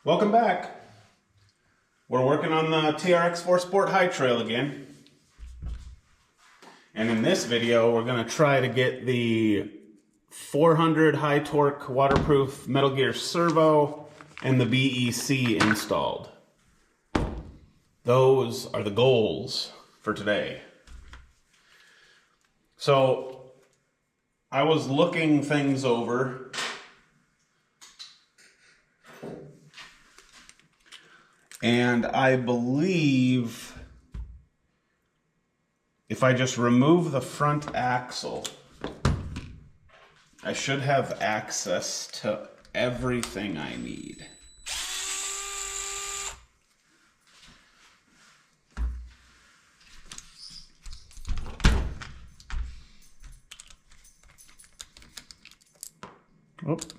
Welcome back. We're working on the Trxx4 Sport High Trail again. And in this video, we're going to try to get the 400 high torque waterproof Metal Gear Servo and the BEC installed. Those are the goals for today. So I was looking things over. And I believe if I just remove the front axle, I should have access to everything I need. Oop.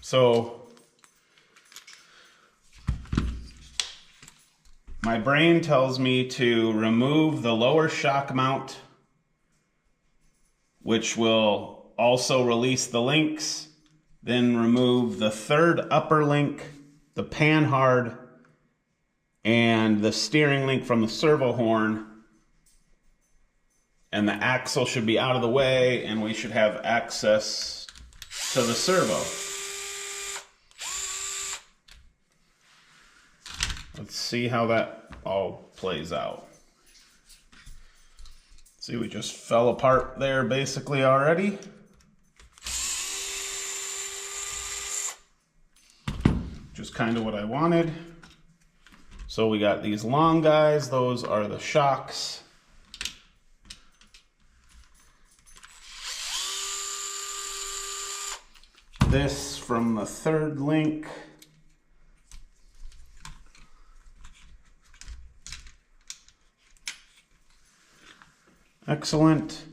So my brain tells me to remove the lower shock mount, which will also release the links, then remove the third upper link, the panhard, and the steering link from the servo horn, and the axle should be out of the way, and we should have access to the servo. Let's see how that all plays out. See, we just fell apart there basically already. Just kind of what I wanted. So we got these long guys, those are the shocks. This from the third link. Excellent.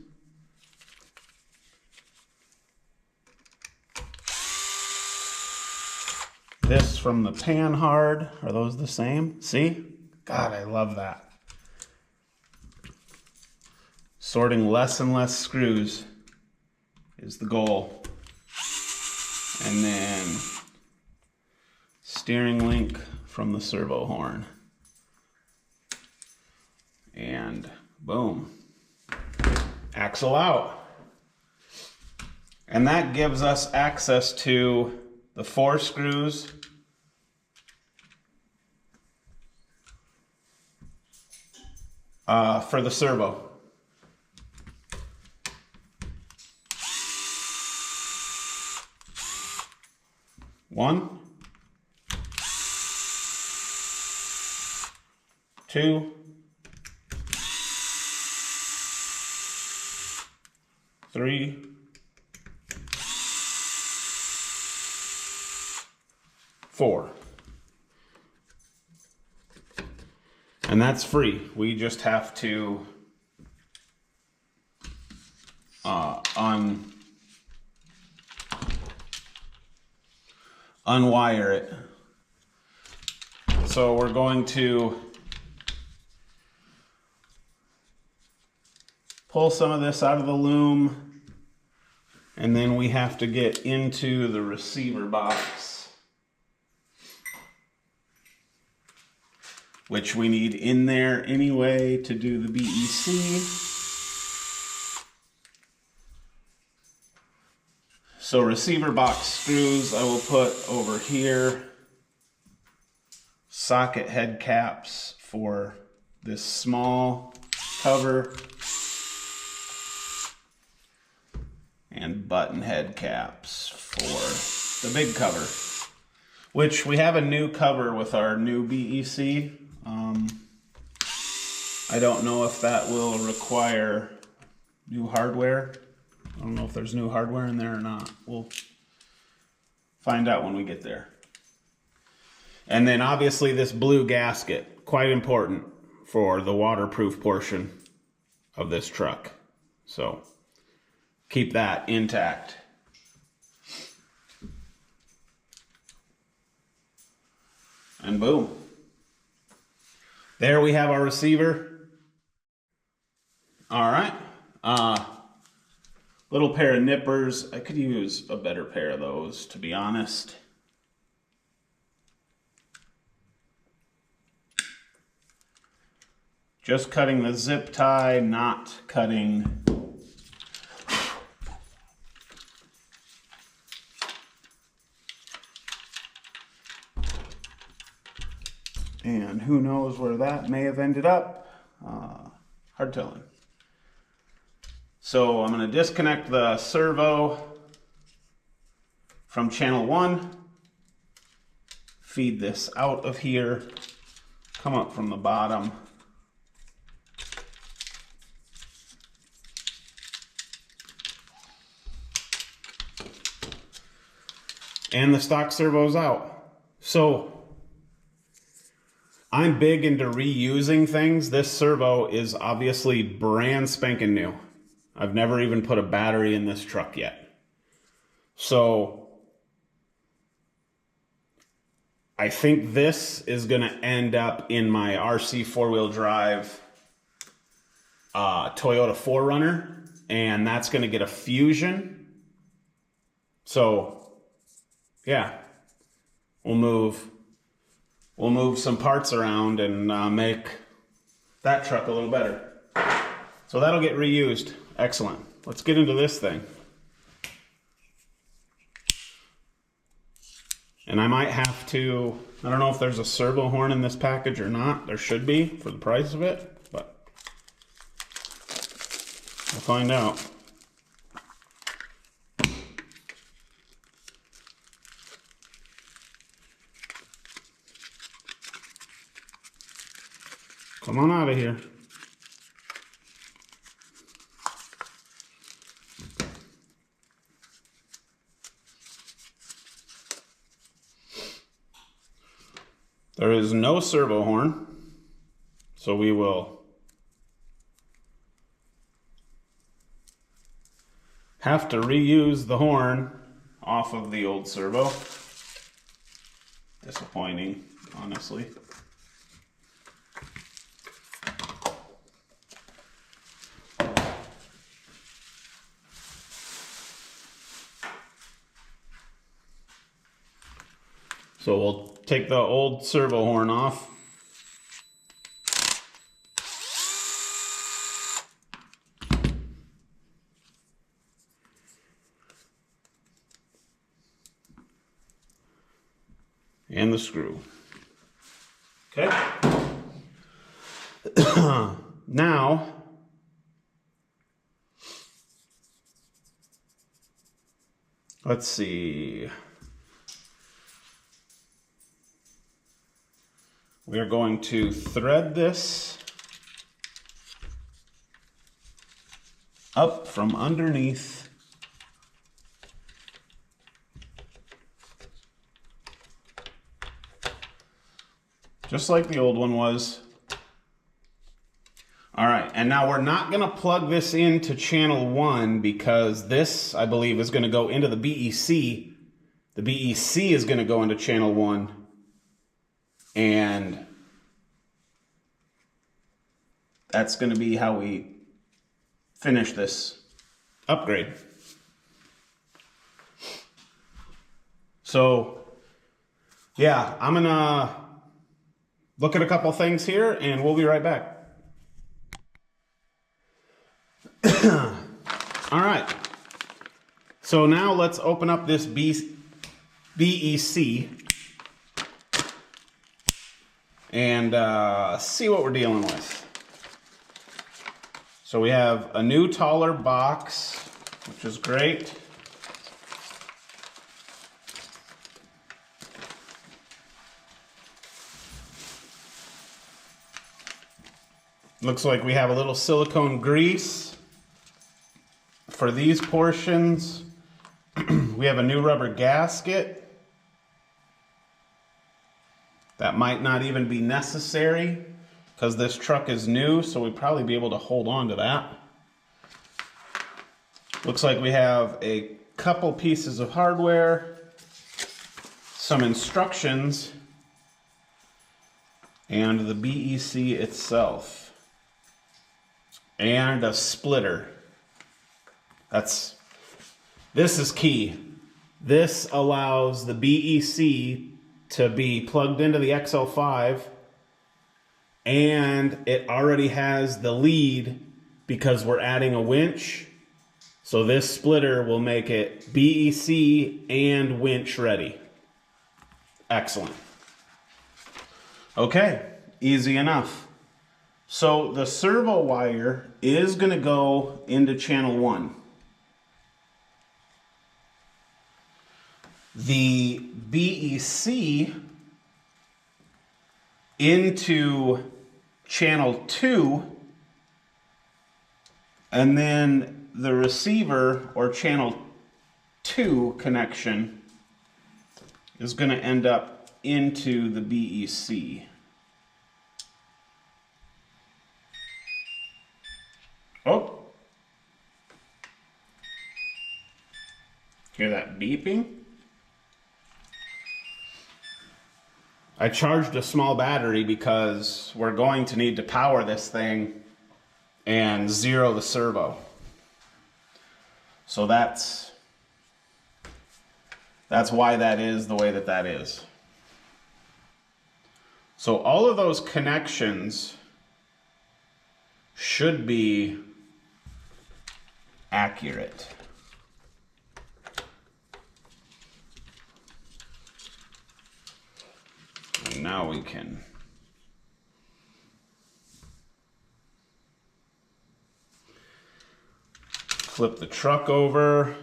This from the panhard. Are those the same? See? God, I love that. Sorting less and less screws is the goal. And then steering link from the servo horn. And boom. Axle out. And that gives us access to the 4 screws for the servo. One, 2, 3, 4. And that's free. We just have to unwire it. So we're going to pull some of this out of the loom, and then we have to get into the receiver box, which we need in there anyway to do the BEC. So receiver box screws I will put over here. Socket head caps for this small cover. And button head caps for the big cover, which we have a new cover with our new BEC. I don't know if that will require new hardware. I don't know if there's new hardware in there or not. We'll find out when we get there. And then obviously this blue gasket, quite important for the waterproof portion of this truck. So keep that intact. And boom. There we have our receiver. All right. Little pair of nippers. I could use a better pair of those, to be honest. Just cutting the zip tie, not cutting and who knows where that may have ended up. Hard telling. So I'm going to disconnect the servo from channel 1, feed this out of here, come up from the bottom, and the stock servo's out. So I'm big into reusing things. This servo is obviously brand spanking new. I've never even put a battery in this truck yet. So I think this is going to end up in my RC four-wheel drive Toyota 4Runner, and that's going to get a Fusion. So yeah, we'll move some parts around and make that truck a little better. So that'll get reused. Excellent. Let's get into this thing. And I might have to, I don't know if there's a servo horn in this package or not. There should be for the price of it, but we'll find out. Come on out of here. There is no servo horn, so we will have to reuse the horn off of the old servo. Disappointing, honestly. So we'll take the old servo horn off. And the screw. Okay. Now, let's see. We are going to thread this up from underneath. Just like the old one was. All right, and now we're not going to plug this into channel 1 because this, I believe, is going to go into the BEC. The BEC is going to go into channel 1. And that's going to be how we finish this upgrade. So, yeah, I'm going to look at a couple things here and we'll be right back. All right. So now let's open up this BEC. And see what we're dealing with. So we have a new taller box, which is great. Looks like we have a little silicone grease for these portions. We have a new rubber gasket. That might not even be necessary because this truck is new, so we'd probably be able to hold on to that. Looks like we have a couple pieces of hardware, some instructions, and the BEC itself. and a splitter. This is key. This allows the BEC to be plugged into the XL5, and it already has the lead because we're adding a winch. So this splitter will make it BEC and winch ready. Excellent. Okay, easy enough. So the servo wire is going to go into channel 1. The BEC into channel 2, and then the receiver or channel 2 connection is going to end up into the BEC. Oh, hear that beeping? I charged a small battery because we're going to need to power this thing and zero the servo. So that's why that is the way that that is. So all of those connections should be accurate. And now we can flip the truck over.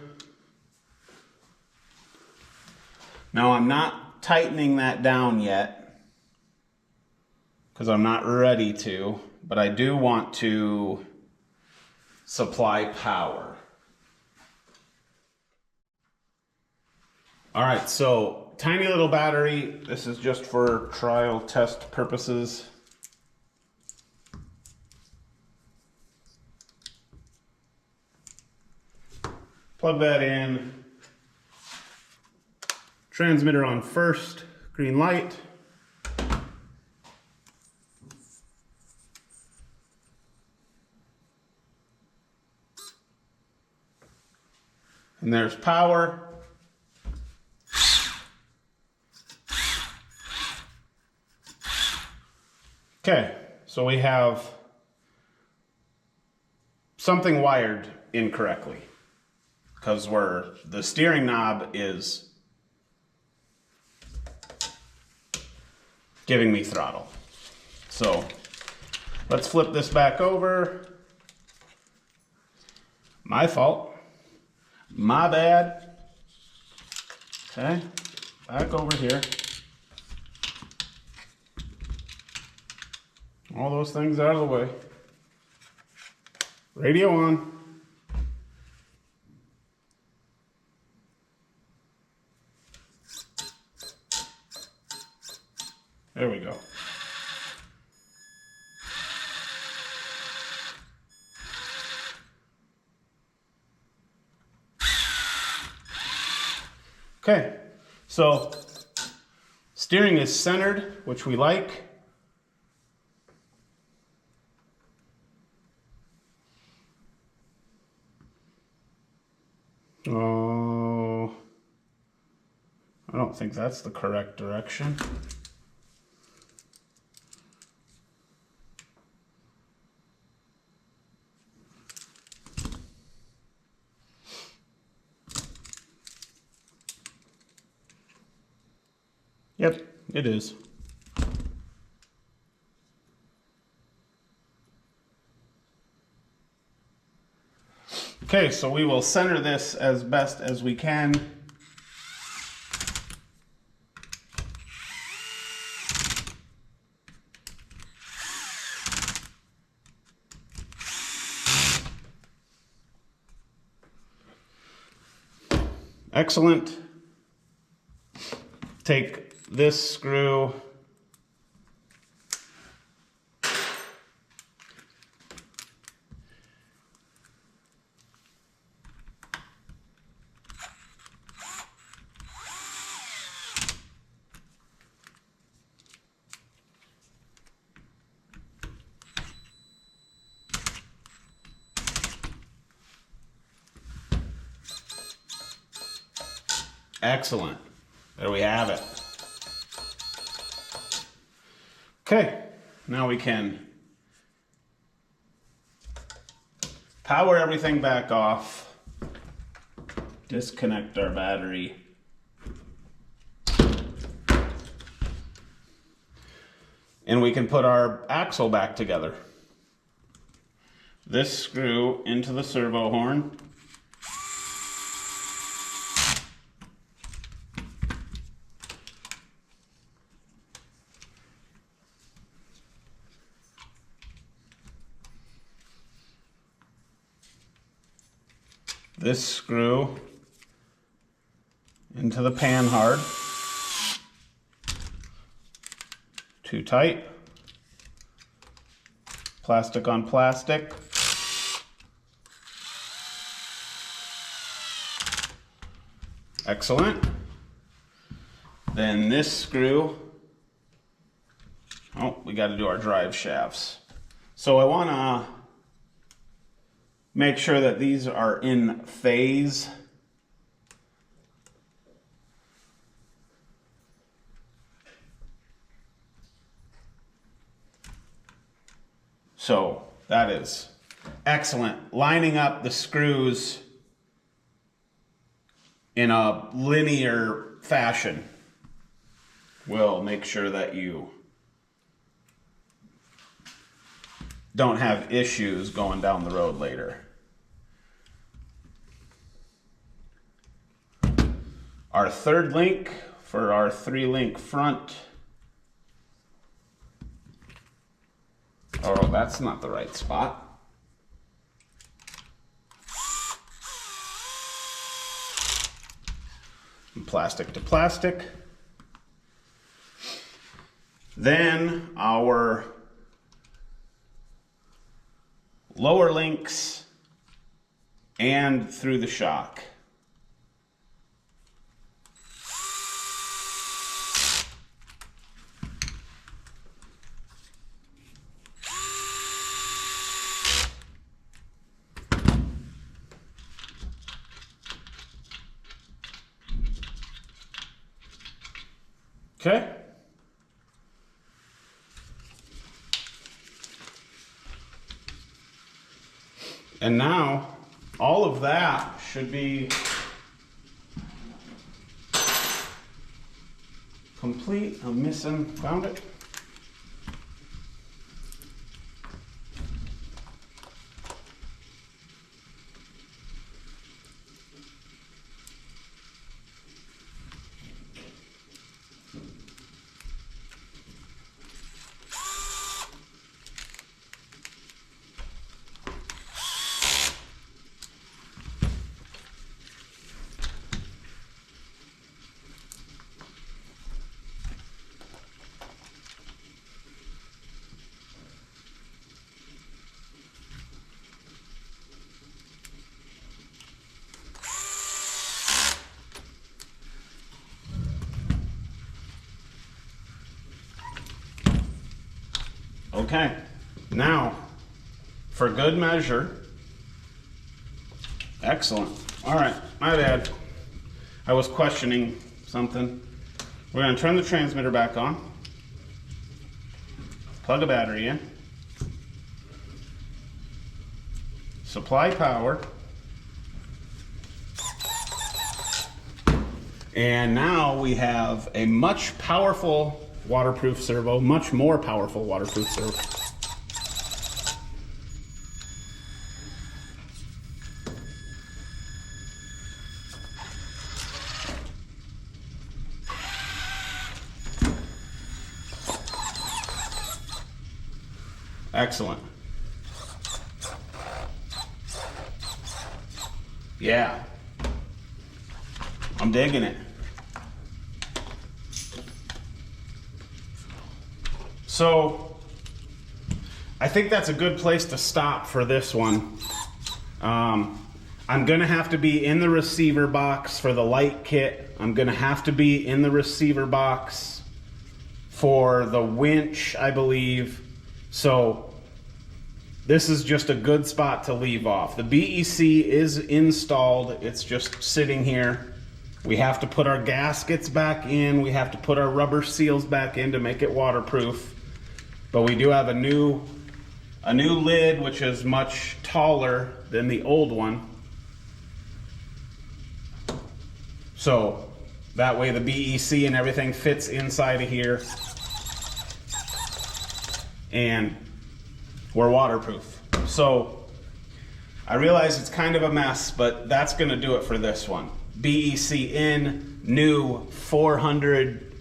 Now I'm not tightening that down yet because I'm not ready to, but I do want to supply power. All right, so tiny little battery. This is just for trial test purposes. Plug that in. Transmitter on first, green light. And there's power. Okay, so we have something wired incorrectly because the steering knob is giving me throttle. So let's flip this back over. My fault. My bad. Okay, back over here. All those things out of the way. Radio on. There we go. Okay, so steering is centered, which we like. Oh, I don't think that's the correct direction. Yep, it is. Okay, so we will center this as best as we can. Excellent. Take this screw, Excellent. There we have it. Okay, now we can power everything back off, disconnect our battery, and we can put our axle back together. This screw into the servo horn. This screw into the panhard. Too tight. Plastic on plastic. Excellent. Then this screw. Oh, we got to do our drive shafts. So I want to make sure that these are in phase. So that is excellent. Lining up the screws in a linear fashion will make sure that you don't have issues going down the road later. Our third link for our 3-link front. Oh, that's not the right spot. Plastic to plastic. Then our lower links and through the shock. Okay. And now all of that should be complete. I'm missing, found it. Okay, now for good measure, excellent. All right, my bad. I was questioning something. We're gonna turn the transmitter back on, plug a battery in, supply power, and now we have a much powerful waterproof servo, much more powerful waterproof servo. Excellent. Yeah, I'm digging it. So I think that's a good place to stop for this one. I'm gonna have to be in the receiver box for the light kit. I'm gonna have to be in the receiver box for the winch, I believe. So this is just a good spot to leave off. The BEC is installed. It's just sitting here. We have to put our gaskets back in. We have to put our rubber seals back in to make it waterproof. But we do have a new lid, which is much taller than the old one. So that way the BEC and everything fits inside of here. And we're waterproof. So I realize it's kind of a mess, but that's gonna do it for this one. BEC in, new 400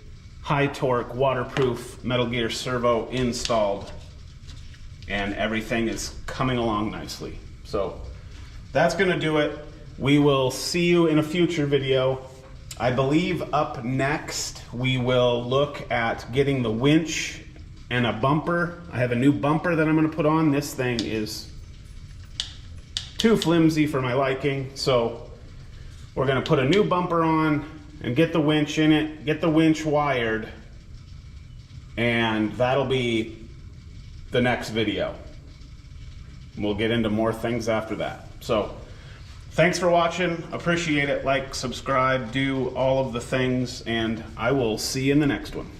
high torque waterproof Metal Gear Servo installed, and everything is coming along nicely. So that's gonna do it. We will see you in a future video. I believe up next we will look at getting the winch and a bumper. I have a new bumper that I'm gonna put on. This thing is too flimsy for my liking, so we're gonna put a new bumper on and get the winch in it, get the winch wired, and that'll be the next video. We'll get into more things after that. So thanks for watching, appreciate it. Like, subscribe, do all of the things, and I will see you in the next one.